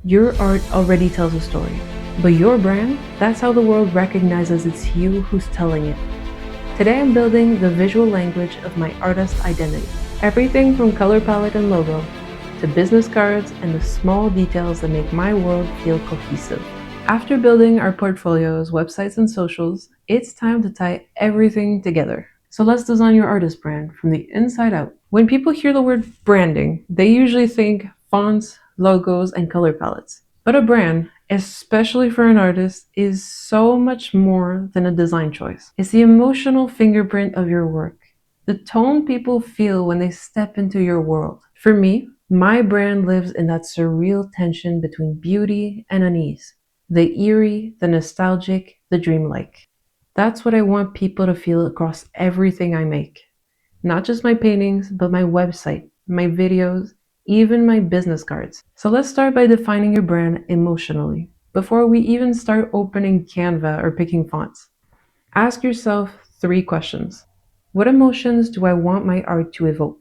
Your art already tells a story, but your brand, that's how the world recognizes it's you who's telling it. Today I'm building the visual language of my artist identity. Everything from color palette and logo, to business cards and the small details that make my world feel cohesive. After building our portfolios, websites, and socials, it's time to tie everything together. So let's design your artist brand from the inside out. When people hear the word branding, they usually think fonts, logos, and color palettes. But a brand, especially for an artist, is so much more than a design choice. It's the emotional fingerprint of your work, the tone people feel when they step into your world. For me, my brand lives in that surreal tension between beauty and unease, the eerie, the nostalgic, the dreamlike. That's what I want people to feel across everything I make. Not just my paintings, but my website, my videos, even my business cards. So let's start by defining your brand emotionally, before we even start opening Canva or picking fonts. Ask yourself 3 questions. What emotions do I want my art to evoke?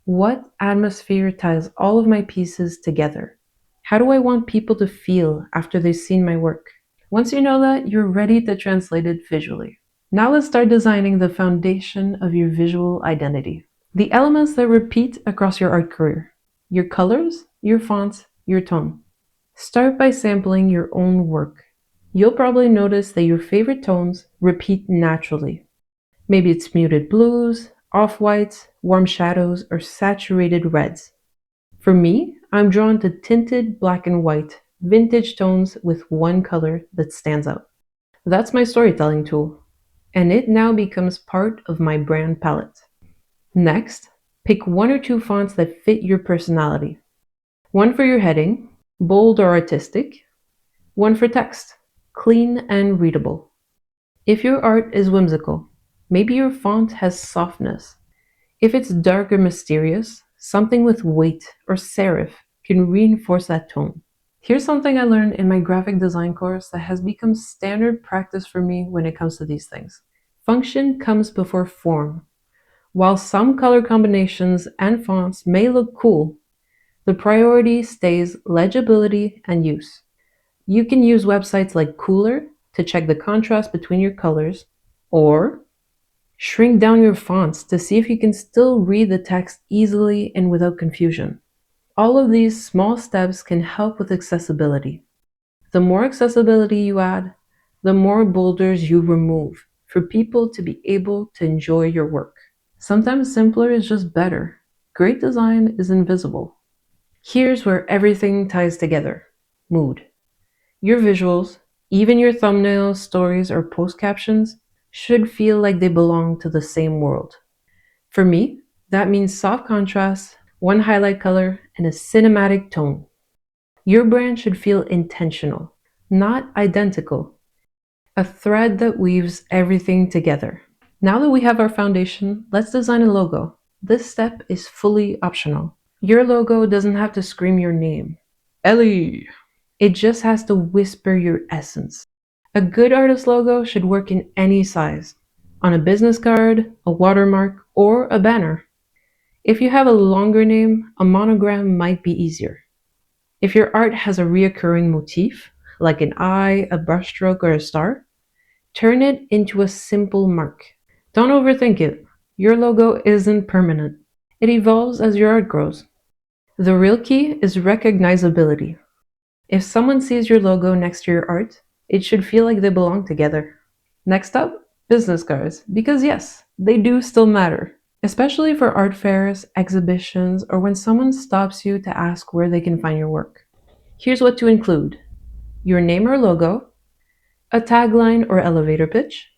What atmosphere ties all of my pieces together? How do I want people to feel after they've seen my work? Once you know that, you're ready to translate it visually. Now let's start designing the foundation of your visual identity. The elements that repeat across your art career. Your colors, your fonts, your tone. Start by sampling your own work. You'll probably notice that your favorite tones repeat naturally. Maybe it's muted blues, off-whites, warm shadows, or saturated reds. For me, I'm drawn to tinted black and white, vintage tones with one color that stands out. That's my storytelling tool, and it now becomes part of my brand palette. Next, pick 1 or 2 fonts that fit your personality. One for your heading, bold or artistic. One for text, clean and readable. If your art is whimsical, maybe your font has softness. If it's dark or mysterious, something with weight or serif can reinforce that tone. Here's something I learned in my graphic design course that has become standard practice for me when it comes to these things. Function comes before form. While some color combinations and fonts may look cool, the priority stays legibility and use. You can use websites like Cooler to check the contrast between your colors, or shrink down your fonts to see if you can still read the text easily and without confusion. All of these small steps can help with accessibility. The more accessibility you add, the more boulders you remove for people to be able to enjoy your work. Sometimes simpler is just better. Great design is invisible. Here's where everything ties together. Mood. Your visuals, even your thumbnails, stories, or post captions, should feel like they belong to the same world. For me, that means soft contrast, one highlight color, and a cinematic tone. Your brand should feel intentional, not identical, a thread that weaves everything together. Now that we have our foundation, let's design a logo. This step is fully optional. Your logo doesn't have to scream your name, Ellie. It just has to whisper your essence. A good artist logo should work in any size, on a business card, a watermark, or a banner. If you have a longer name, a monogram might be easier. If your art has a reoccurring motif, like an eye, a brushstroke, or a star, turn it into a simple mark. Don't overthink it. Your logo isn't permanent. It evolves as your art grows. The real key is recognizability. If someone sees your logo next to your art, it should feel like they belong together. Next up, business cards, because yes, they do still matter, especially for art fairs, exhibitions, or when someone stops you to ask where they can find your work. Here's what to include: your name or logo, a tagline or elevator pitch,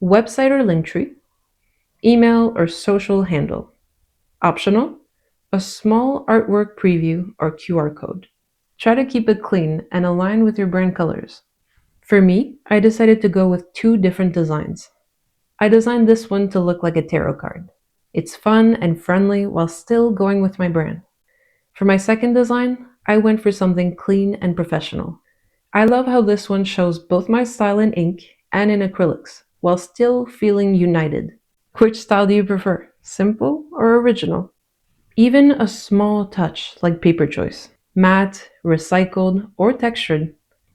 website or link tree, email or social handle. Optional, a small artwork preview or QR code. Try to keep it clean and align with your brand colors. For me, I decided to go with 2 different designs. I designed this one to look like a tarot card. It's fun and friendly while still going with my brand. For my second design, I went for something clean and professional. I love how this one shows both my style in ink and in acrylics, while still feeling united. Which style do you prefer, simple or original? Even a small touch like paper choice Matte, recycled, or textured,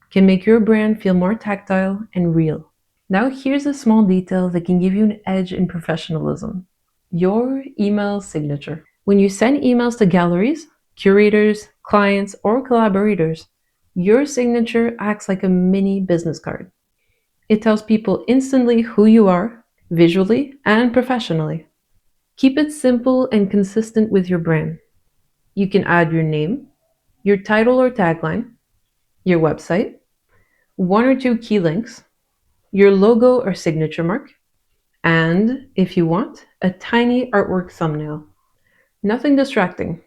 can make your brand feel more tactile and real. Now, here's a small detail that can give you an edge in professionalism: your email signature. When you send emails to galleries, curators, clients, or collaborators, your signature acts like a mini business card. It tells people instantly who you are, visually and professionally. Keep it simple and consistent with your brand. You can add your name, your title or tagline, your website, one or two key links, your logo or signature mark, and, if you want, a tiny artwork thumbnail. Nothing distracting.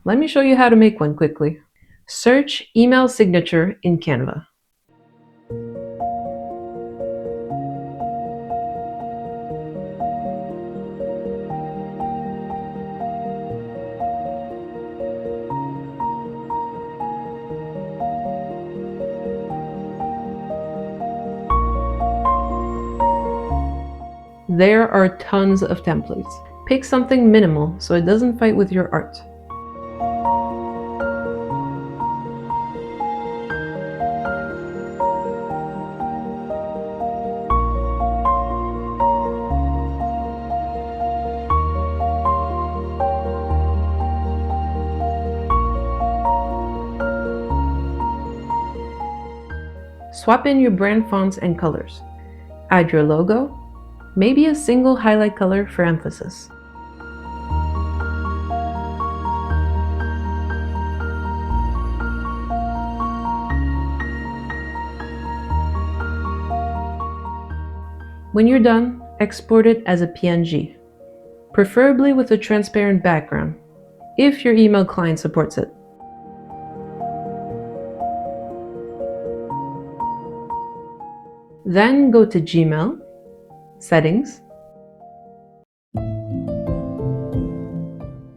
Let me show you how to make one quickly. Search email signature in Canva. There are tons of templates. Pick something minimal so it doesn't fight with your art. Swap in your brand fonts and colors. Add your logo, maybe a single highlight color for emphasis. When you're done, export it as a PNG, preferably with a transparent background, if your email client supports it. Then go to Gmail, Settings,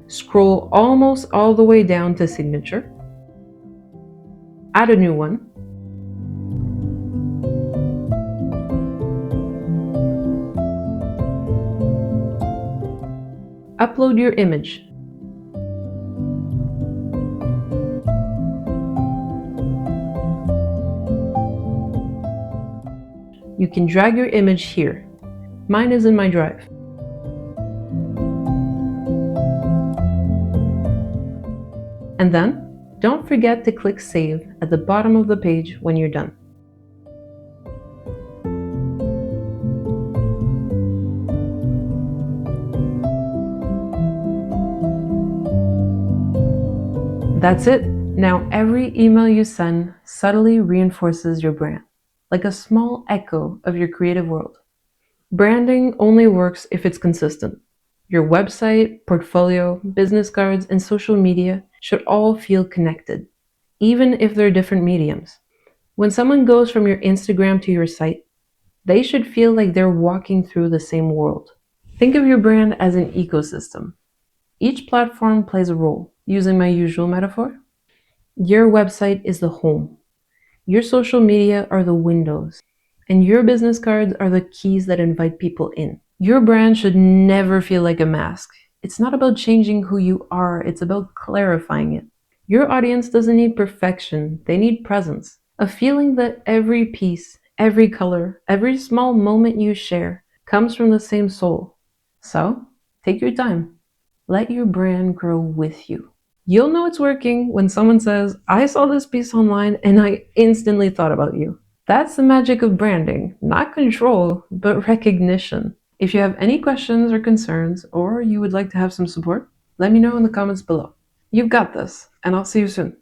scroll almost all the way down to Signature, add a new one, upload your image. You can drag your image here. Mine is in my drive. And then, don't forget to click Save at the bottom of the page when you're done. That's it. Now every email you send subtly reinforces your brand, like a small echo of your creative world. Branding only works if it's consistent. Your website, portfolio, business cards, and social media should all feel connected, even if they're different mediums. When someone goes from your Instagram to your site, they should feel like they're walking through the same world. Think of your brand as an ecosystem. Each platform plays a role. Using my usual metaphor, your website is the home, your social media are the windows, and your business cards are the keys that invite people in. Your brand should never feel like a mask. It's not about changing who you are, it's about clarifying it. Your audience doesn't need perfection, they need presence. A feeling that every piece, every color, every small moment you share comes from the same soul. So, take your time. Let your brand grow with you. You'll know it's working when someone says, "I saw this piece online and I instantly thought about you." That's the magic of branding, not control, but recognition. If you have any questions or concerns, or you would like to have some support, let me know in the comments below. You've got this, and I'll see you soon.